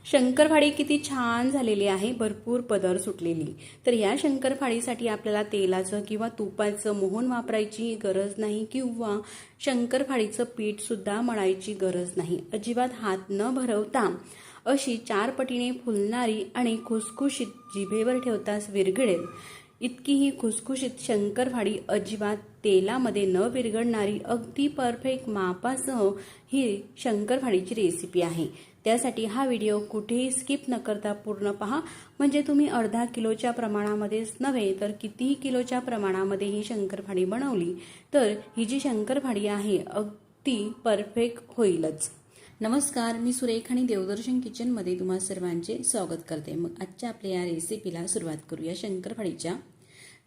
शंकरपाळी किती छान झालेली आहे, भरपूर पदर सुटलेली। तर या शंकरपाळीसाठी आपल्याला तेलाचं किंवा तुपाचं मोहन वापरायची गरज नाही किंवा शंकरपाळीचं पीठ सुद्धा मळायची गरज नाही। अजिबात हात न भरवता अशी 4 पटीने फुलणारी आणि खुसखुशीत जिभेवर ठेवताच विरघळेल इतकी ही खुसखुशीत शंकरपाळी, अजिबात तेलामध्ये न विरघळणारी, अगदी परफेक्ट मापासह ही शंकरपाळीची रेसिपी आहे। त्यासाठी हा व्हिडिओ कुठेही स्किप न करता पूर्ण पहा, म्हणजे तुम्ही अर्धा किलोच्या प्रमाणामध्येच नव्हे तर कितीही किलोच्या प्रमाणामध्ये ही शंकरपाळी बनवली तर ही जी शंकरपाळी आहे अगदी परफेक्ट होईलच। नमस्कार, मी सुरेख आणि देवदर्शन किचनमध्ये तुम्हा सर्वांचे स्वागत करते। मग आजच्या आपल्या या रेसिपीला सुरुवात करूया शंकरपाळीच्या।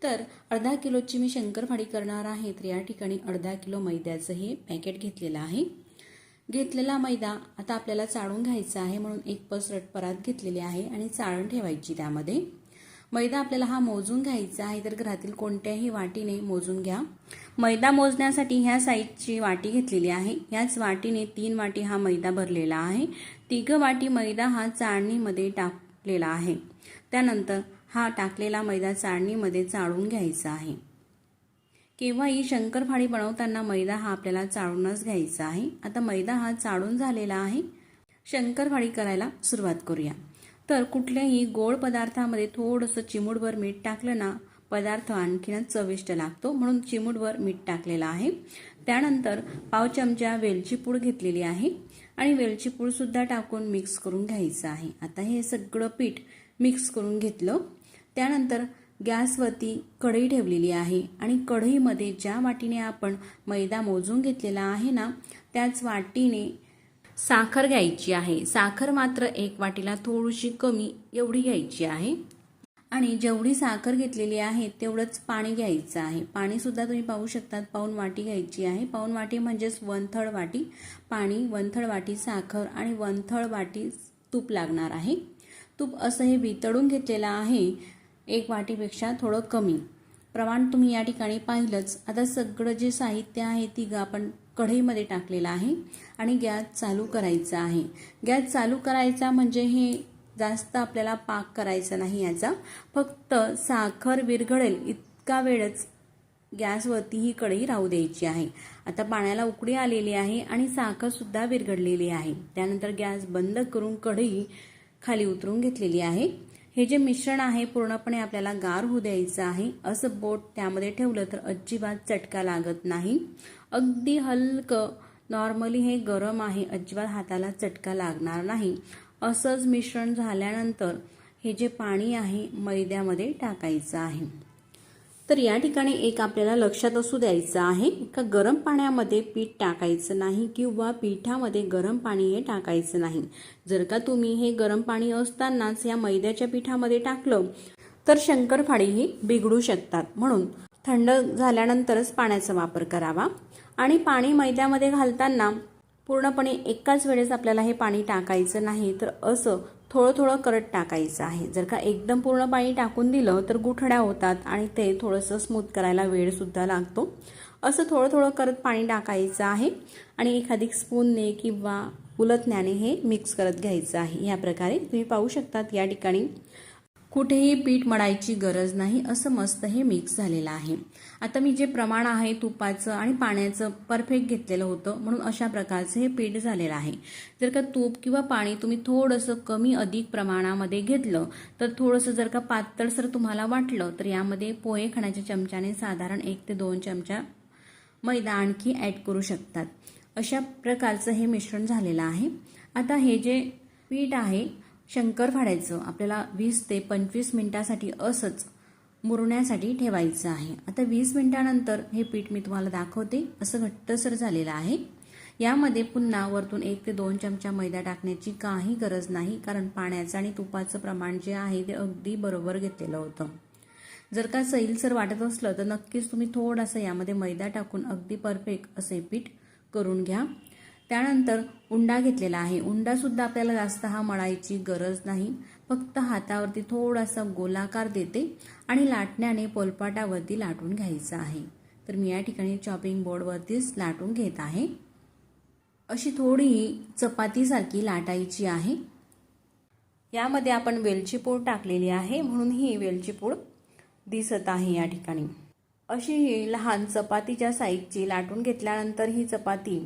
तर अर्धा किलोची मी शंकरपाळी करणार आहे, तर या ठिकाणी अर्धा किलो मैद्याचं हे पॅकेट घेतलेलं आहे। घेतलेला मैदा आता आपल्याला चाळून घ्यायचा आहे, म्हणून एक पसरट परात घेतलेली आहे आणि चाळण ठेवायची त्यामध्ये। मैदा आपल्याला हा मोजून घ्यायचा आहे, तर घरातील कोणत्याही वाटीने मोजून घ्या। मैदा मोजण्यासाठी ह्या साईजची वाटी घेतलेली आहे, ह्याच वाटीने 3 वाटी हा मैदा भरलेला आहे। 3 वाटी मैदा हा चाळणीमध्ये टाकलेला आहे। त्यानंतर हा टाकलेला मैदा चाळणीमध्ये चाळून घ्यायचा आहे। केव्हाही शंकरपाळी बनवताना मैदा हा आपल्याला चाळूनच घ्यायचा आहे। आता मैदा हा चाळून झालेला आहे, शंकरपाळी करायला सुरुवात करूया। तर कुठल्याही गोड पदार्थामध्ये थोडंसं चिमूटभर मीठ टाकलं ना, पदार्थ आणखीनच चविष्ट लागतो, म्हणून चिमूटभर मीठ टाकलेलं आहे। त्यानंतर पाव चमचा वेलची पूड घेतलेली आहे आणि वेलची पूड सुद्धा टाकून मिक्स करून घ्यायचं आहे। आता हे सगळं पीठ मिक्स करून घेतलं। त्यानंतर गॅसवरती कढई ठेवलेली आहे आणि कढईमध्ये ज्या वाटीने आपण मैदा मोजून घेतलेला आहे ना, त्याच वाटीने साखर घ्यायची आहे। साखर मात्र 1 वाटीला थोडीशी कमी एवढी घ्यायची आहे आणि जेवढी साखर घेतलेली आहे तेवढंच पाणी घ्यायचं आहे। पाणी सुद्धा तुम्ही पाहू शकतात, पाऊण वाटी घ्यायची आहे। पाऊण वाटी म्हणजेच 1/3 वाटी पाणी, 1/3 वाटी साखर आणि 1/3 वाटी तूप लागणार आहे। तूप असं हे वितळून घेतलेलं आहे, 1 वाटीपेक्षा थोडं कमी प्रमाण तुम्ही या ठिकाणी पाहिलंच। आता सगळं जे साहित्य आहे ती आपण कढईमध्ये टाकलेलं आहे आणि गॅस चालू करायचा आहे। गॅस चालू करायचा म्हणजे हे जास्त आपल्याला पाक करायचा नाही याचा, फक्त साखर विरघळेल इतका वेळच गॅसवरती ही कढई राहू द्यायची आहे। आता पाण्याला उकळी आलेली आहे आणि साखर सुद्धा विरघळलेली आहे। त्यानंतर गॅस बंद करून कढई खाली उतरून घेतलेली आहे। हे जे मिश्रण आहे पूर्णपणे आपल्याला गार होऊ द्यायचं आहे। असं बोट त्यामध्ये ठेवलं तर अजिबात चटका लागत नाही, अगदी हलकं नॉर्मली हे गरम आहे, अजिबात हाताला चटका लागणार नाही। असंच मिश्रण झाल्यानंतर हे जे पाणी आहे मैद्यामध्ये टाकायचं आहे। तर या ठिकाणी एक आपल्याला लक्षात असू द्यायचं आहे का गरम पाण्यामध्ये पीठ टाकायचं नाही किंवा पिठामध्ये गरम पाणी हे टाकायचं नाही। जर का तुम्ही हे गरम पाणी असतानाच या मैद्याच्या पिठामध्ये टाकलं तर शंकरपाळी ही बिघडू शकतात, म्हणून थंड झाल्यानंतरच पाण्याचा वापर करावा। आणि पाणी मैद्यामध्ये घालताना पूर्णपणे एकाच वेळेस आपल्याला हे पाणी टाकायचं नाही, तर असं थोडं थोडं करत टाकायचं आहे। जर का एकदम पूर्ण पाणी टाकून दिलं तर गुठळ्या होतात आणि ते थोडंसं स्मूथ करायला वेळ सुद्धा लागतो। असं थोडं थोडं करत पाणी टाकायचं आहे आणि एखादी स्पूनने किंवा उलटण्याने हे मिक्स करत घ्यायचं आहे। या प्रकारे तुम्ही पाहू शकतात या ठिकाणी कुठेही पीठ मळायची गरज नाही, असं मस्त हे मिक्स झालेलं आहे। आता मी जे प्रमाण आहे तुपाचं आणि पाण्याचं परफेक्ट घेतलेलं होतं, म्हणून अशा प्रकारचं हे पीठ झालेलं आहे। जर का तूप किंवा पाणी तुम्ही थोडंसं कमी अधिक प्रमाणामध्ये घेतलं तर थोडंसं जर का पातळसर तुम्हाला वाटलं तर यामध्ये पोहे खाण्याच्या चमच्याने साधारण 1 ते 2 चमचा मैदा आणखी ॲड करू शकतात। अशा प्रकारचं हे मिश्रण झालेलं आहे। आता हे जे पीठ आहे शंकरपाळ्याचं आपल्याला 20 ते 25 मिनिटासाठी असंच मुरण्यासाठी ठेवायचं आहे। आता 20 मिनिटानंतर हे पीठ मी तुम्हाला दाखवते, असं घट्टसर झालेलं आहे। यामध्ये पुन्हा वरतून 1 ते 2 चमचा मैदा टाकण्याची काही गरज नाही, कारण पाण्याचं आणि तुपाचं प्रमाण जे आहे ते अगदी बरोबर घेतलेलं होतं। जर का सैलसर वाटत असलं तर नक्कीच तुम्ही थोडासा यामध्ये मैदा टाकून अगदी परफेक्ट असे पीठ करून घ्या। त्यानंतर उंडा घेतलेला आहे। उंडा सुद्धा आपल्याला जास्त हा मळायची गरज नाही, फक्त हातावरती थोडासा गोलाकार देते आणि लाटण्याने पोलपाटावरती लाटून घ्यायचा आहे। तर मी या ठिकाणी चॉपिंग बोर्डवरतीच लाटून घेत आहे। अशी थोडी चपातीसारखी लाटायची आहे। यामध्ये आपण वेलची पूड टाकलेली आहे, म्हणून ही वेलची पूड दिसत आहे या ठिकाणी। अशी ही लहान चपातीच्या साईजची लाटून घेतल्यानंतर ही चपाती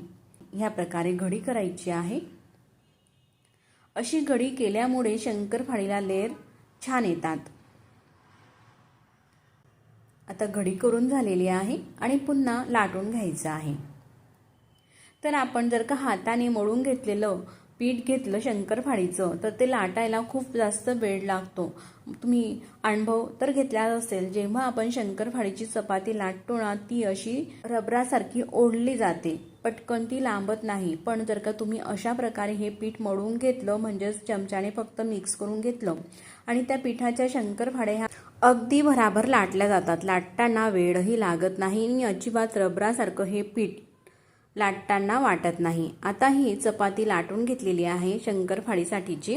ह्या प्रकारे घडी करायची आहे। अशी घडी केल्यामुळे शंकरपाळीला लेयर छान येतात। आता घडी करून झालेली आहे आणि पुन्हा लाटून घ्यायचं आहे। तर आपण जर का हाताने मळून घेतलेलं पीठ घेतलं शंकरपाळीचं तर ते लाटायला खूप जास्त वेळ लागतो। तुम्ही अनुभव तर घेतला असेल, जेव्हा आपण शंकरपाळीची चपाती लाटतो ना ती अशी रबरासारखी ओढली जाते, पटकन ती लांबत नाही। पण जर का तुम्ही अशा प्रकारे हे पीठ मळून घेतलं, म्हणजेच चमच्याने फक्त मिक्स करून घेतलं आणि त्या पिठाच्या शंकरपाळ्या ह्या अगदी भराभर लाटल्या जातात। लाटताना वेळही लागत नाही आणि अजिबात रबरासारखं हे पीठ लाटताना वाटत नाही। आता ही चपाती लाटून घेतलेली आहे शंकरपाळीसाठीची।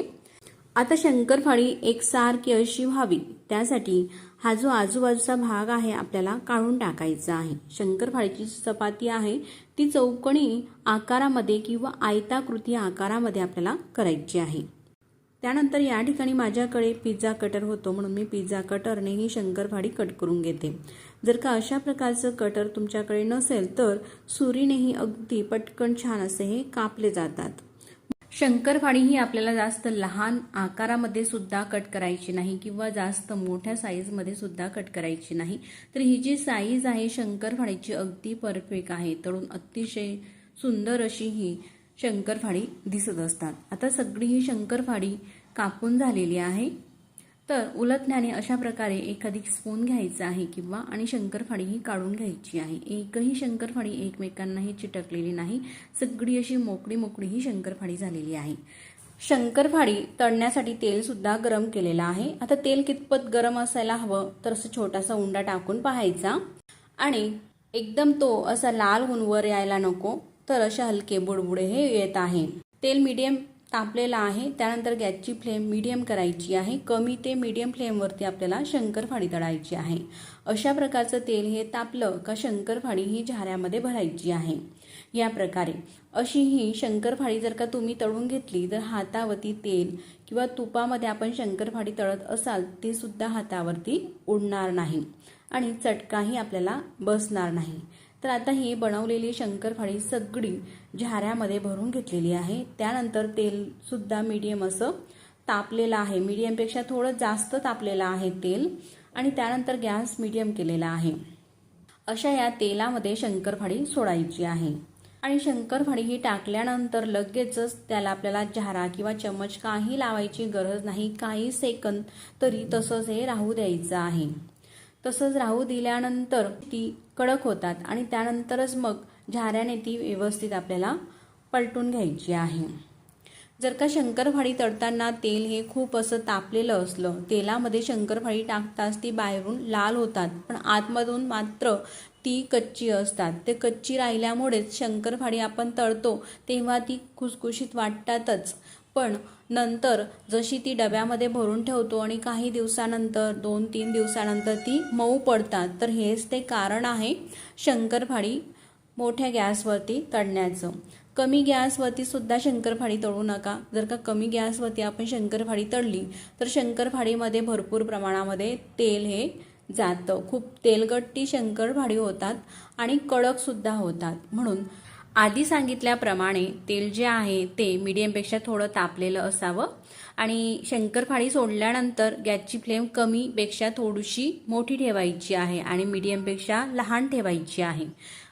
आता शंकरपाळी एकसारखी अशी व्हावी त्यासाठी हा जो आजूबाजूचा भाग आहे आपल्याला काढून टाकायचा आहे। शंकरपाळीची चपाती आहे ती चौकोनी आकारामध्ये किंवा आयताकृती आकारामध्ये आपल्याला करायची आहे। त्यानंतर या ठिकाणी माझ्याकडे पिझ्झा कटर होतो, म्हणून मी पिझ्झा कटरने ही शंकरपाळी कट करून घेते। जर का अशा प्रकारचं कटर तुमच्याकडे नसेल तर सुरीनेही अगदी पटकन छान असे हे कापले जातात। शंकरपाळी ही आपल्याला जास्त लहान आकारामध्ये सुद्धा कट करायची नाही किंवा जास्त मोठ्या साईजमध्ये सुद्धा कट करायची नाही। तर ही जी साईज आहे शंकरपाळीची अगदी परफेक्ट आहे। तळून अतिशय सुंदर अशी ही शंकरपाळी दिसत असतात। आता सगळी ही शंकरपाळी कापून झालेली आहे। तर उलटण्याने अशा प्रकारे एखादी स्पून घ्यायचा आहे किंवा आणि शंकरपाळी ही काढून घ्यायची आहे। एकही शंकरपाळी एकमेकांनाही चिटकलेली नाही, सगळी अशी मोकळी मोकळी ही शंकरपाळी झालेली आहे। शंकरपाळी तळण्यासाठी तेल सुद्धा गरम केलेलं आहे। आता तेल कितपत गरम असायला हवं तर असं छोटासा उंडा टाकून पाहायचा आणि एकदम तो असा लाल होऊन वर यायला नको, तर अशा हलके बुडबुडे हे येत आहे। तेल मीडियम तापलेला आहे, त्यानंतर गॅसची फ्लेम मीडियम करायची आहे। कमी ते मीडियम फ्लेमवरती आपल्याला शंकरपाळी तळायची आहे। अशा प्रकारचं तेल हे तापलं का शंकरपाळी ही झाऱ्यामध्ये भरायची आहे। या प्रकारे अशी ही शंकरपाळी जर का तुम्ही तळून घेतली तर हातावरती तेल किंवा तुपामध्ये आपण शंकरपाळी तळत असाल ते सुद्धा हातावरती उडणार नाही आणि चटकाही आपल्याला बसणार नाही। तर आता ही बनवलेली शंकरपाळी सगळी झाऱ्यामध्ये भरून घेतलेली आहे। त्यानंतर तेल सुद्धा मीडियम असं तापलेलं आहे, मीडियमपेक्षा थोडं जास्त तापलेलं आहे तेल आणि त्यानंतर गॅस मीडियम केलेला आहे। अशा या तेलामध्ये शंकरपाळी सोडायची आहे आणि शंकरपाळी ही टाकल्यानंतर लगेचच त्याला आपल्याला झारा किंवा चमच काही लावायची गरज नाही। काही सेकंद तरी तसंच हे राहू द्यायचं आहे। तसंच राहू दिल्यानंतर ती कडक होतात आणि त्यानंतरच मग झाऱ्याने ती व्यवस्थित आपल्याला पलटून घ्यायची आहे। जर का शंकरपाळी तळताना तेल हे खूप असं तापलेलं असलं, तेलामध्ये शंकरपाळी टाकताच ती बाहेरून लाल होतात पण आतमधून मात्र ती कच्ची असतात। ते कच्ची राहिल्यामुळेच शंकरपाळी आपण तळतो तेव्हा ती खुसखुशीत वाटतातच, पण नंतर जशी ती डब्यामध्ये भरून ठेवतो आणि काही दिवसानंतर 2-3 दिवसानंतर ती मऊ पडतात। तर हेच ते कारण आहे शंकरपाळी मोठ्या गॅसवरती तळण्याचं। कमी गॅसवरती सुद्धा शंकरपाळी तळू नका। जर का कमी गॅसवरती आपण शंकरपाळी तळली तर शंकरपाळीमध्ये भरपूर प्रमाणामध्ये तेल हे जातं, खूप तेलगट्टी शंकरपाळी होतात आणि कडक सुद्धा होतात। म्हणून आधी सांगितल्याप्रमाणे तेल जे आहे ते मीडियमपेक्षा थोडं तापलेलं असावं आणि शंकरपाळी सोडल्यानंतर गॅसची फ्लेम कमीपेक्षा थोडीशी मोठी ठेवायची आहे आणि मीडियमपेक्षा लहान ठेवायची आहे।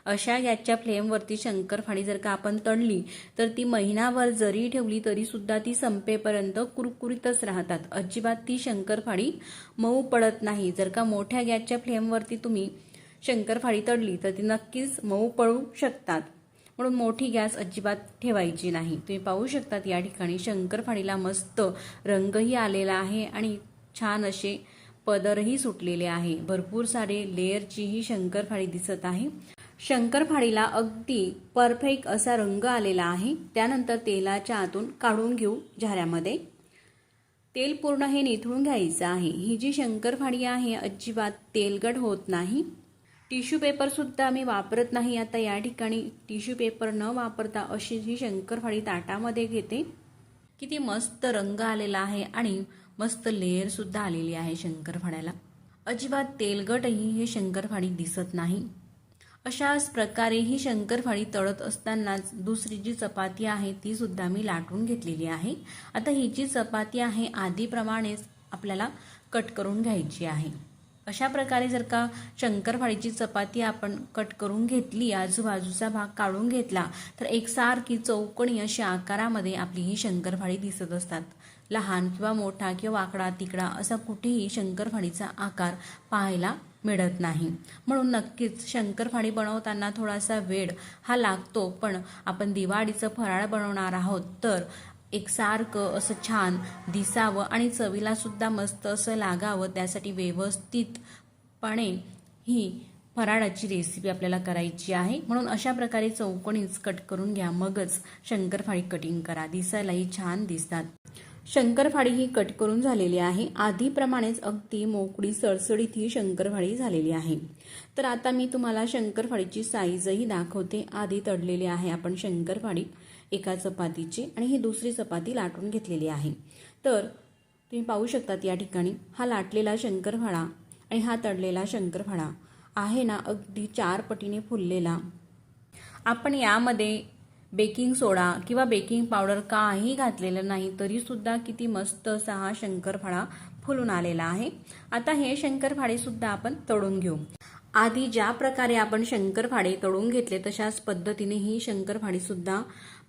अशा गॅसच्या फ्लेमवरती शंकरपाळी जर का आपण तळली तर ती महिनाभर जरी ठेवली तरी सुद्धा ती संपेपर्यंत कुरकुरीतच राहतात, अजिबात ती शंकरपाळी मऊ पडत नाही। जर का मोठ्या गॅसच्या फ्लेमवरती तुम्ही शंकरपाळी तळली तर ती नक्कीच मऊ पडू शकतात, म्हणून मोठी गॅस अजिबात ठेवायची नाही। तुम्ही पाहू शकतात या ठिकाणी शंकरपाळीला मस्त रंगही आलेला आहे आणि छान असे पदरही सुटलेले आहे। भरपूर सारे लेअरची ही शंकरपाळी दिसत आहे। शंकरपाळीला अगदी परफेक्ट असा रंग आलेला आहे। त्यानंतर तेलाच्या आतून काढून घेऊ झाऱ्यामध्ये। तेल पूर्ण हे निथळून घ्यायचं आहे। ही जी शंकरपाळी आहे अजिबात तेलकट होत नाही। टिश्यू पेपर सुद्धा मी वापरत नाही। आता या ठिकाणी टिश्यू पेपर न वापरता अशी ही शंकरपाळी ताटामध्ये घेते किती मस्त रंग आलेला आहे आणि मस्त लेअर सुद्धा आलेली आहे शंकरपाळ्याला. अजिबात तेलगटही हे शंकरपाळी दिसत नाही. अशाच प्रकारे ही शंकरपाळी तळत असतानाच दुसरी जी चपाती आहे ती सुद्धा मी लाटून घेतलेली आहे. आता ही जी चपाती आहे आधीप्रमाणेच आपल्याला कट करून घ्यायची आहे. अशा प्रकारे जर का शंकरपाळीची चपाती आपण कट करून घेतली, आजूबाजूचा भाग काढून घेतला, तर एकसारखी चौकोनी अशा आकारामध्ये आपली ही शंकरपाळी दिसत असतात. लहान किंवा मोठा किंवा वाकडा तिकडा असा कुठेही शंकरपाळीचा आकार पाहायला मिळत नाही. म्हणून नक्कीच शंकरपाळी बनवताना थोडासा वेळ हा लागतो, पण आपण दिवाळीचं फराळ बनवणार आहोत तर एकसारखं असं छान दिसावं आणि चवीला सुद्धा मस्त असं लागावं, त्यासाठी व्यवस्थितपणे ही फराळाची रेसिपी आपल्याला करायची आहे. म्हणून अशा प्रकारे चौकोनीच कट करून घ्या, मगच शंकरपाळी कटिंग करा, दिसायलाही छान दिसतात. शंकरपाळी ही कट करून झालेली आहे. आधीप्रमाणेच अगदी मोकळी सळसळीत ही शंकरपाळी झालेली आहे. तर आता मी तुम्हाला शंकरपाळीची साईजही दाखवते. आधी तळलेली आहे आपण शंकरपाळी एका चपातीची आणि ही दुसरी चपाती लाटून घेतलेली आहे. तर तुम्ही पाहू शकतात या ठिकाणी हा लाटलेला शंकरपाळा आणि हा तळलेला शंकरपाळा आहे ना, अगदी 4 पटीने फुललेला. आपण यामध्ये बेकिंग सोडा किंवा बेकिंग पावडर काही घातलेलं नाही, तरी सुद्धा किती मस्त असा हा शंकरपाळा फुलून आलेला आहे. आता हे शंकरपाळे सुद्धा आपण तळून घेऊ. आधी ज्या प्रकारे आपण शंकरपाळे तळून घेतले तशाच पद्धतीने ही शंकरपाळी सुद्धा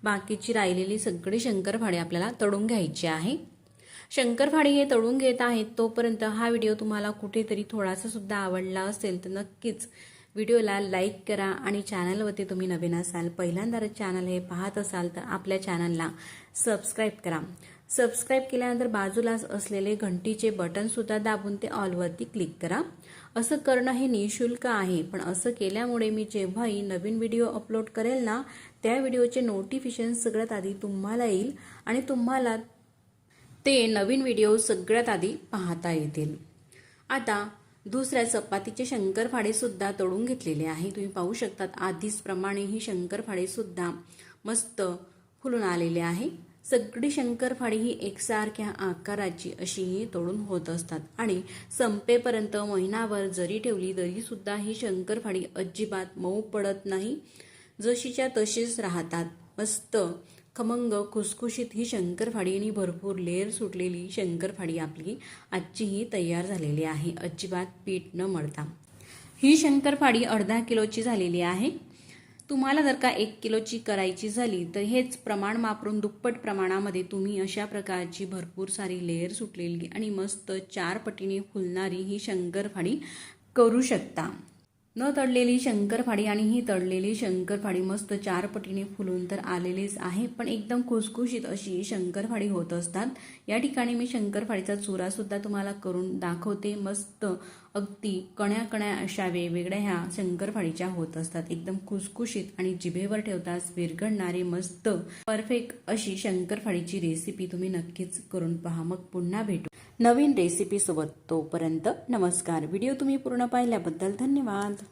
बाकीची राहिलेली सगळी शंकरपाळे आपल्याला तळून घ्यायची आहे. शंकरपाळे हे तळून घेत आहेत तोपर्यंत हा व्हिडिओ तुम्हाला कुठेतरी थोडासा सुद्धा आवडला असेल तर नक्कीच व्हिडिओला लाईक करा आणि चॅनलवरती तुम्ही नवीन असाल, पहिल्यांदा चॅनल हे पाहत असाल तर आपल्या चॅनलला सबस्क्राईब करा. सबस्क्राईब केल्यानंतर बाजूलाच असलेले घंटीचे बटन सुद्धा दाबून ते ऑलवरती क्लिक करा. असं करणं हे निःशुल्क आहे, पण असं केल्यामुळे मी जेव्हाही नवीन व्हिडिओ अपलोड करेल ना, त्या व्हिडिओचे नोटिफिकेशन सगळ्यात आधी तुम्हाला येईल आणि तुम्हाला ते नवीन व्हिडिओ सगळ्यात आधी पाहता येतील. आता दुसऱ्या चपातीचे शंकरपाळे सुद्धा तळून घेतलेले आहे. तुम्ही पाहू शकतात आधीच प्रमाणे ही शंकरपाळे सुद्धा मस्त फुलून आलेले आहे. सगळी शंकरपाळी ही एकसारख्या आकाराची अशी ही तळून होत असतात आणि संपेपर्यंत महिनाभर जरी ठेवली तरी सुद्धा ही शंकरपाळी अजिबात मऊ पडत नाही, जशीच्या तशीच राहतात. मस्त खमंग खुसखुशीत ही शंकरपाळी आणि भरपूर लेअर सुटलेली शंकरपाळी आपली आजची ही तयार झालेली आहे, अजिबात पीठ न मळता. ही शंकरपाळी अर्धा किलोची झालेली आहे. तुम्हाला जर का 1 किलोची करायची झाली तर हेच प्रमाण वापरून दुप्पट प्रमाणामध्ये तुम्ही अशा प्रकारची भरपूर सारी लेअर सुटलेली आणि मस्त 4 पटीने फुलणारी ही शंकरपाळी करू शकता. न तळलेली शंकरपाळी आणि ही तळलेली शंकरपाळी मस्त 4 पटीने फुलून तर आलेलीच आहे, पण एकदम खुसखुशीत अशी शंकरपाळी होत असतात. या ठिकाणी मी शंकरपाळीचा चुरा सुद्धा तुम्हाला करून दाखवते. मस्त अगदी कण्या कण्या अशा वेगवेगळ्या ह्या शंकरपाळीच्या होत असतात. एकदम खुसखुशीत आणि जिभेवर ठेवताच विरघळणारी मस्त परफेक्ट अशी शंकरपाळीची रेसिपी तुम्ही नक्कीच करून पहा. मग पुन्हा भेटू नवीन रेसिपी सोबत. तोपर्यंत नमस्कार. व्हिडिओ तुम्ही पूर्ण पाहिल्याबद्दल धन्यवाद.